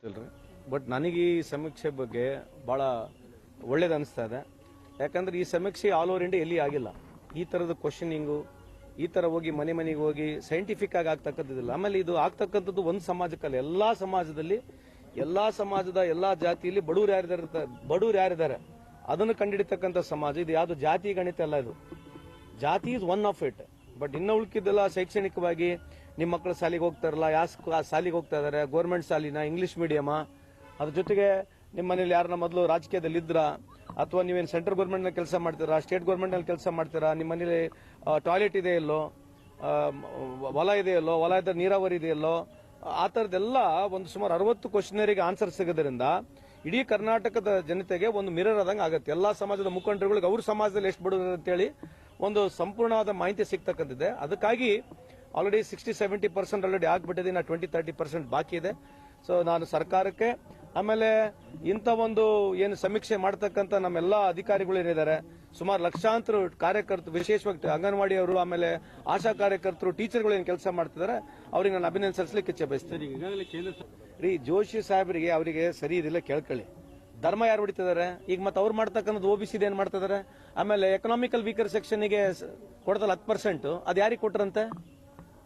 ಗೊತ್ತಿಲ್ರಿ. ಬಟ್ ನನಗೆ ಈ ಸಮೀಕ್ಷೆ ಬಗ್ಗೆ ಬಹಳ ಒಳ್ಳೇದು ಅನಿಸ್ತಾ ಇದೆ. ಯಾಕಂದ್ರೆ ಈ ಸಮೀಕ್ಷೆ ಆಲ್ ಓವರ್ ಇಂಡಿಯಾ ಎಲ್ಲಿ ಆಗಿಲ್ಲ. ಈ ತರದ ಕ್ವಶನಿಂಗು, ಈ ತರ ಹೋಗಿ ಮನೆ ಮನೆಗೆ ಹೋಗಿ ಸೈಂಟಿಫಿಕ್ ಆಗಿ ಆಗ್ತಕ್ಕಂಥದ್ದಿಲ್ಲ. ಆಮೇಲೆ ಇದು ಆಗ್ತಕ್ಕಂಥದ್ದು ಒಂದು ಸಮಾಜಕ್ಕಲ್ಲ, ಎಲ್ಲಾ ಸಮಾಜದಲ್ಲಿ, ಎಲ್ಲಾ ಸಮಾಜದ ಎಲ್ಲಾ ಜಾತಿಯಲ್ಲಿ ಬಡವರು ಯಾರಿದ್ದಾರೆ ಅದನ್ನು ಕಂಡುಹಿಡಿತಕ್ಕಂಥ ಸಮಾಜ ಇದು. ಯಾವುದು ಜಾತಿ ಗಣಿತ ಅಲ್ಲ, ಇದು ಜಾತಿ is one of it. But ಇನ್ನು ಉಳ್ಕಿದ್ದೆಲ್ಲ ಶೈಕ್ಷಣಿಕವಾಗಿ ನಿಮ್ಮ ಮಕ್ಕಳು ಶಾಲೆಗೆ ಹೋಗ್ತಾರಲ್ಲ, ಯಾವ ಶಾಲೆಗೆ ಹೋಗ್ತಾ ಇದಾರೆ, ಗೌರ್ಮೆಂಟ್ ಶಾಲಿನ, ಇಂಗ್ಲಿಷ್ ಮೀಡಿಯಮ, ಅದ್ರ ಜೊತೆಗೆ ನಿಮ್ಮ ಮನೇಲಿ ಯಾರನ್ನ ಮೊದಲು ರಾಜಕೀಯದಲ್ಲಿ ಇದ್ರ, ಅಥವಾ ನೀವೇನು ಸೆಂಟ್ರಲ್ ಗೌರ್ಮೆಂಟ್ ನಲ್ಲಿ ಕೆಲಸ ಮಾಡ್ತೀರಾ, ಸ್ಟೇಟ್ ಗೌರ್ಮೆಂಟ್ ನಲ್ಲಿ ಕೆಲಸ ಮಾಡ್ತೀರಾ, ನಿಮ್ಮ ಮನೇಲಿ ಟಾಯ್ಲೆಟ್ ಇದೆ ಇಲ್ಲೋ, ಹೊಲ ಇದೆ ಇಲ್ಲೋ, ಹೊಲ ಇದ್ದ ನೀರಾವರಿ ಇದೆ ಇಲ್ಲೋ, ಆ ತರದೆಲ್ಲ ಒಂದು ಸುಮಾರು 60 ಕ್ವಶನರಿಗೆ ಆನ್ಸರ್ ಸಿಗೋದ್ರಿಂದ ಇಡೀ ಕರ್ನಾಟಕದ ಜನತೆಗೆ ಒಂದು ಮಿರರ್ ಆದಂಗೆ ಆಗುತ್ತೆ. ಎಲ್ಲಾ ಸಮಾಜದ ಮುಖಂಡರುಗಳಿಗೆ ಅವ್ರ ಸಮಾಜದಲ್ಲಿ ಎಷ್ಟು ಬಡವರು ಅಂತೇಳಿ ಒಂದು ಸಂಪೂರ್ಣವಾದ ಮಾಹಿತಿ ಸಿಗ್ತಕ್ಕಂಥದ್ದಿದೆ. ಅದಕ್ಕಾಗಿ ಆಲ್ರೆಡಿ 60-70% ಆಲ್ರೆಡಿ ಆಗ್ಬಿಟ್ಟಿದೆ, ಇನ್ನು 20-30% ಬಾಕಿ ಇದೆ. ಸೊ ನಾನು ಸರ್ಕಾರಕ್ಕೆ, ಆಮೇಲೆ ಇಂಥ ಒಂದು ಏನು ಸಮೀಕ್ಷೆ ಮಾಡತಕ್ಕಂಥ ನಮ್ಮೆಲ್ಲ ಅಧಿಕಾರಿಗಳು ಏನಿದ್ದಾರೆ, ಸುಮಾರು ಲಕ್ಷಾಂತರ ಕಾರ್ಯಕರ್ತರು, ವಿಶೇಷವಾಗಿ ಅಂಗನವಾಡಿಯವರು, ಆಮೇಲೆ ಆಶಾ ಕಾರ್ಯಕರ್ತರು, ಟೀಚರ್ಗಳು ಏನು ಕೆಲಸ ಮಾಡ್ತಿದ್ದಾರೆ, ಅವ್ರಿಗೆ ನಾನು ಅಭಿನಂದನೆ ಸಲ್ಲಿಸಲಿಕ್ಕೆ ಇಚ್ಛೆ ಬಯಸ್ತೇನೆ. ಜೋಶಿ ಸಾಹೇಬರಿಗೆ ಅವರಿಗೆ ಸರಿ ಇದಿಲ್ಲ, ಕೇಳ್ಕೊಳ್ಳಿ. ಧರ್ಮ ಯಾರು ಹೊಡಿತಿದ್ದಾರೆ ಈಗ? ಮತ್ತೆ ಅವ್ರು ಮಾಡ್ತಕ್ಕಂಥದ್ದು OBC ಏನ್ ಮಾಡ್ತಿದ್ದಾರೆ? ಆಮೇಲೆ ಎಕನಾಮಿಕಲ್ ವೀಕರ್ ಸೆಕ್ಷನ್ಗೆ ಕೊಡ್ತಲ್ಲ 10%, ಅದು ಯಾರಿಗೆ ಕೊಟ್ರಂತೆ?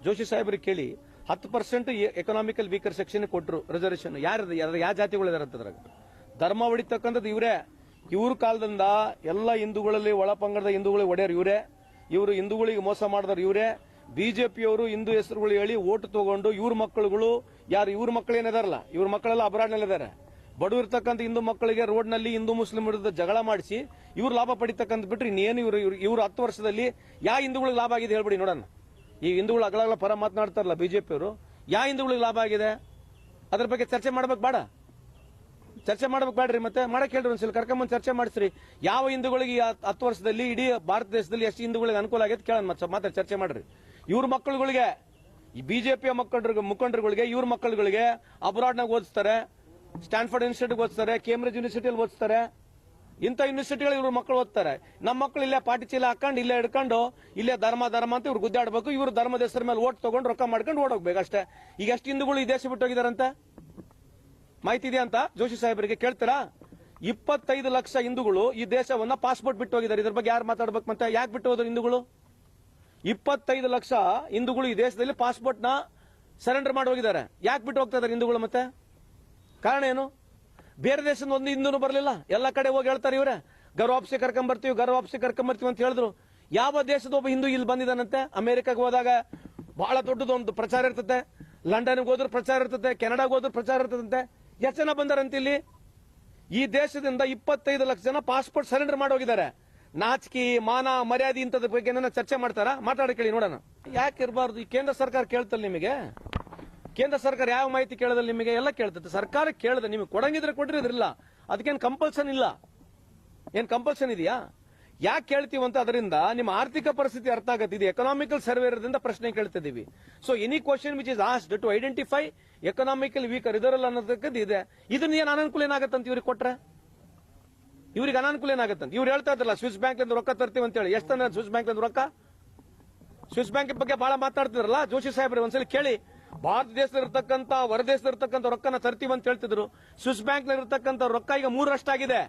ಜೋಶಿ ಸಾಹೇಬ್ರಿಗೆ ಕೇಳಿ. 10% ಎಕನಾಮಿಕಲ್ ವೀಕರ್ ಸೆಕ್ಷನ್ ಕೊಟ್ಟರು ರಿಸರ್ವೇಶನ್. ಯಾವ ಜಾತಿಗಳಿದಾರೆ ಅಂತದ್ರಾಗ? ಧರ್ಮ ಹೊಡಿತಕ್ಕಂಥದ್ದು ಇವರೇ. ಇವ್ರ ಕಾಲದಿಂದ ಎಲ್ಲ ಹಿಂದೂಗಳಲ್ಲಿ, ಒಳ ಪಂಗಡದ ಹಿಂದೂಗಳಿಗೆ ಒಡೆಯರು ಇವರೇ. ಇವರು ಹಿಂದೂಗಳಿಗೆ ಮೋಸ ಮಾಡಿದವರು ಇವರೇ. ಬಿಜೆಪಿಯವರು ಹಿಂದೂ ಹೆಸರುಗಳು ಹೇಳಿ ಓಟ್ ತಗೊಂಡು ಇವ್ರ ಮಕ್ಕಳುಗಳು, ಯಾರು ಇವ್ರ ಮಕ್ಕಳು ಏನಿದಾರಲ್ಲ, ಇವ್ರ ಮಕ್ಕಳೆಲ್ಲ ಅಬ್ರಾಡ್ನಲ್ಲಿದ್ದಾರೆ. ಬಡವರು ಇರ್ತಕ್ಕಂಥ ಹಿಂದೂ ಮಕ್ಕಳಿಗೆ ರೋಡ್ನಲ್ಲಿ ಹಿಂದೂ ಮುಸ್ಲಿಂ ವಿರುದ್ಧ ಜಗಳ ಮಾಡಿಸಿ ಇವ್ರು ಲಾಭ ಪಡಿತಕ್ಕಂಥ ಬಿಟ್ರೆ ಇನ್ನೇನು ಇವ್ರು 10 ವರ್ಷದಲ್ಲಿ ಯಾವ ಹಿಂದೂಗಳಿಗೆ ಲಾಭ ಆಗಿದೆ ಹೇಳ್ಬಿಡಿ ನೋಡೋಣ. ಈ ಹಿಂದೂಗಳು ಅಗಳಗಳ ಪರ ಮಾತನಾಡ್ತಾರಲ್ಲ ಬಿಜೆಪಿಯವರು, ಯಾವ ಹಿಂದೂಗಳಿಗೆ ಲಾಭ ಆಗಿದೆ ಅದ್ರ ಬಗ್ಗೆ ಚರ್ಚೆ ಮಾಡ್ಬೇಕು ಬೇಡ? ಚರ್ಚೆ ಮಾಡ್ಬೇಕು ಬೇಡ್ರಿ? ಮತ್ತೆ ಮಾಡಕ್ ಹೇಳ್ರಿ, ಒಂದ್ಸಲ ಕರ್ಕೊಂಬಂದು ಚರ್ಚೆ ಮಾಡಿಸ್ರಿ. ಯಾವ ಹಿಂದೂಗಳಿಗೆ 10 ವರ್ಷದಲ್ಲಿ ಇಡೀ ಭಾರತ ದೇಶದಲ್ಲಿ ಎಷ್ಟು ಹಿಂದೂಗಳಿಗೆ ಅನುಕೂಲ ಆಗೈತೆ ಕೇಳೋಣ, ಮತ್ತೆ ಚರ್ಚೆ ಮಾಡ್ರಿ. ಇವ್ರ ಮಕ್ಕಳುಗಳಿಗೆ, ಈ ಬಿಜೆಪಿಯ ಮುಖಂಡರುಗಳಿಗೆ, ಇವ್ರ ಮಕ್ಕಳುಗಳಿಗೆ ಅಬ್ರಾಡ್ನಾಗ ಓದಿಸ್ತಾರೆ, ಸ್ಟ್ಯಾನ್ಫರ್ಡ್ ಇನ್ಸ್ಟಿಟ್ಯೂಟ್ ಓದಿಸ್ತಾರೆ, ಕೇಂಬ್ರಿಡ್ಜ್ ಯೂನಿವರ್ಸಿಟಿಯಲ್ಲಿ ಓದಿಸ್ತಾರೆ. ಇಂಥ ಯೂನಿವರ್ಸಿಟಿಗಳು ಇವ್ರ ಮಕ್ಕಳು ಓದ್ತಾರೆ. ನಮ್ಮ ಮಕ್ಕಳು ಇಲ್ಲೇ ಪಾಟಿ ಚೀಲ ಹಾಕೊಂಡು ಇಲ್ಲೇ ಹಿಡ್ಕೊಂಡು ಇಲ್ಲೇ ಧರ್ಮ ಅಂತ ಇವ್ರು ಗುದ್ದಾಡ್ಬೇಕು. ಇವ್ರು ಧರ್ಮದ ಹೆಸರ ಮೇಲೆ ಓಟ್ ತಗೊಂಡು ರೊಕ್ಕ ಮಾಡ್ಕೊಂಡು ಓಡೋಗ್ಬೇಕು ಅಷ್ಟೇ. ಈಗ ಎಷ್ಟು ಹಿಂದೂಗಳು ಈ ದೇಶ ಬಿಟ್ಟು ಹೋಗಿದಾರಂತ ಮಾಹಿತಿ ಇದೆ ಅಂತ ಜೋಶಿ ಸಾಹೇಬರಿಗೆ ಕೇಳ್ತೀರಾ? 25 ಲಕ್ಷ ಹಿಂದೂಗಳು ಈ ದೇಶವನ್ನ ಪಾಸ್ಪೋರ್ಟ್ ಬಿಟ್ಟು ಹೋಗಿದ್ದಾರೆ. ಇದ್ರ ಬಗ್ಗೆ ಯಾರು ಮಾತಾಡ್ಬೇಕು? ಮತ್ತೆ ಯಾಕೆ ಬಿಟ್ಟು ಹೋದ್ರು ಹಿಂದೂಗಳು? 25 ಲಕ್ಷ ಹಿಂದೂಗಳು ಈ ದೇಶದಲ್ಲಿ ಪಾಸ್ಪೋರ್ಟ್ ನ ಸರೆಂಡರ್ ಮಾಡಿ ಹೋಗಿದ್ದಾರೆ. ಯಾಕೆ ಬಿಟ್ಟು ಹೋಗ್ತಾ ಇದಾರೆ ಹಿಂದೂಗಳು? ಮತ್ತೆ ಕಾರಣ ಏನು? ಬೇರೆ ದೇಶದ ಒಂದು ಹಿಂದೂನು ಬರಲಿಲ್ಲ. ಎಲ್ಲ ಕಡೆ ಹೋಗಿ ಹೇಳ್ತಾರೆ ಇವರೇ, ಗರ್ವಾಪ್ಸಿ ಕರ್ಕೊಂಬರ್ತೀವಿ ಅಂತ ಹೇಳಿದ್ರು. ಯಾವ ದೇಶದ ಒಬ್ಬ ಹಿಂದೂ ಇಲ್ಲಿ ಬಂದಿದ್ದಾನಂತೆ? ಅಮೆರಿಕಾಗೆ ಹೋದಾಗ ಬಹಳ ದೊಡ್ಡದೊಂದು ಪ್ರಚಾರ ಇರ್ತದೆ, ಲಂಡನ್ಗೆ ಹೋದ್ರು ಪ್ರಚಾರ ಇರ್ತದೆ, ಕೆನಡಾಗೆ ಹೋದ್ರು ಪ್ರಚಾರ ಇರ್ತದಂತೆ. ಎಷ್ಟು ಜನ ಬಂದಾರಂತ ಇಲ್ಲಿ? ಈ ದೇಶದಿಂದ 25 ಲಕ್ಷ ಜನ ಪಾಸ್ಪೋರ್ಟ್ ಸರೆಂಡರ್ ಮಾಡಿ ಹೋಗಿದ್ದಾರೆ. ನಾಚಿಕೆ, ಮಾನ, ಮರ್ಯಾದೆ ಇಂಥದ್ರ ಬಗ್ಗೆ ಚರ್ಚೆ ಮಾಡ್ತಾರಾ? ಮಾತಾಡ ಕೇಳಿ ನೋಡೋಣ. ಯಾಕೆ ಇರಬಾರ್ದು? ಈ ಕೇಂದ್ರ ಸರ್ಕಾರ ಕೇಳ್ತಲ್ಲ ನಿಮಗೆ? ಕೇಂದ್ರ ಸರ್ಕಾರ ಯಾವ ಮಾಹಿತಿ ಕೇಳೋದಲ್ಲಿ ನಿಮಗೆ? ಎಲ್ಲ ಕೇಳ್ತದೆ. ಸರ್ಕಾರ ಕೇಳದೆ ನಿಮಗೆ ಕೊಡಂಗಿದ್ರೆ ಕೊಟ್ಟಿರೋದ್ರಿಲ್ಲ, ಅದಕ್ಕೇನು ಕಂಪಲ್ಸನ್ ಇಲ್ಲ. ಏನ್ ಕಂಪಲ್ಸನ್ ಇದೆಯಾ? ಯಾಕೆ ಕೇಳ್ತೀವಂತ ಅದರಿಂದ ನಿಮ್ಮ ಆರ್ಥಿಕ ಪರಿಸ್ಥಿತಿ ಅರ್ಥ ಆಗತ್ತೆ. ಇದು ಎಕನಾಮಿಕಲ್ ಸರ್ವೆ ಇರೋದ್ರಿಂದ ಪ್ರಶ್ನೆ ಕೇಳ್ತಿದ್ದೀವಿ. So any question which is asked to identify economical weaker ಇದರಲ್ಲ ಅನ್ನೋದಕ್ಕೆ ಇದೆ. ಇದನ್ನ ಏನ್ ಅನಾನುಕೂಲ ಏನಾಗತ್ತಂತ ಇವ್ರಿಗೆ ಕೊಟ್ರೆ? ಇವ್ರಿಗೆ ಅನಾನುಕೂಲ ಏನಾಗತ್ತಂತ ಇವ್ರು ಹೇಳ್ತಾ ಇದ್ರಲ್ಲ, ಸ್ವಿಸ್ ಬ್ಯಾಂಕ್ ರೊಕ್ಕ ತರ್ತೀವಿ ಅಂತ ಹೇಳಿ. ಎಷ್ಟು ಸ್ವಿಸ್ ಬ್ಯಾಂಕ್ ರೊಕ್ಕ? ಸ್ವಿಸ್ ಬ್ಯಾಂಕ್ ಬಗ್ಗೆ ಬಹಳ ಮಾತಾಡ್ತಿದ್ರಲ್ಲ ಜೋಶಿ ಸಾಹೇಬ್ರೆ, ಒಂದ್ಸಲ ಕೇಳಿ. ಭಾರತ ದೇಶದಲ್ಲಿರ್ತಕ್ಕಂಥ, ಹೊರ ದೇಶದಲ್ಲಿರ್ತಕ್ಕಂಥ ರೊಕ್ಕನ ತರ್ತೀವಿ ಅಂತ ಹೇಳ್ತಿದ್ರು. ಸ್ವಿಸ್ ಬ್ಯಾಂಕ್ ನಲ್ಲಿ ರೊಕ್ಕ ಈಗ 3 ಆಗಿದೆ.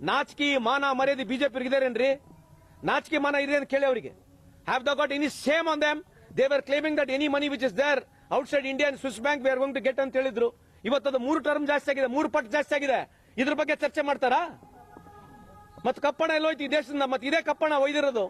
ನಾಚಿಕೆ, ಮಾನ, ಮರ್ಯಾದೆ ಬಿಜೆಪಿ ಇದೇರೇನ್ರಿ? ನಾಚಿಕೆ, ಮಾನ ಇದೆ ಅಂತ ಕೇಳಿ ಅವರಿಗೆ. Have they got any shame on them? They were claiming that any money which is there outside India and Swiss bank we are going to get ಅಂತ ಹೇಳಿದ್ರು. ಇವತ್ತದು 3 ಟರ್ಮ್ ಜಾಸ್ತಿ ಆಗಿದೆ, 3 ಪಟ್ಟು ಜಾಸ್ತಿ ಆಗಿದೆ. ಇದ್ರ ಬಗ್ಗೆ ಚರ್ಚೆ ಮಾಡ್ತಾರಾ? ಮತ್ತೆ ಕಪ್ಪಣ ಎಲ್ಲೋಯ್ತು ಈ ದೇಶದಿಂದ? ಮತ್ತೆ ಇದೇ ಕಪ್ಪಣ ಒಯ್ದಿರೋದು.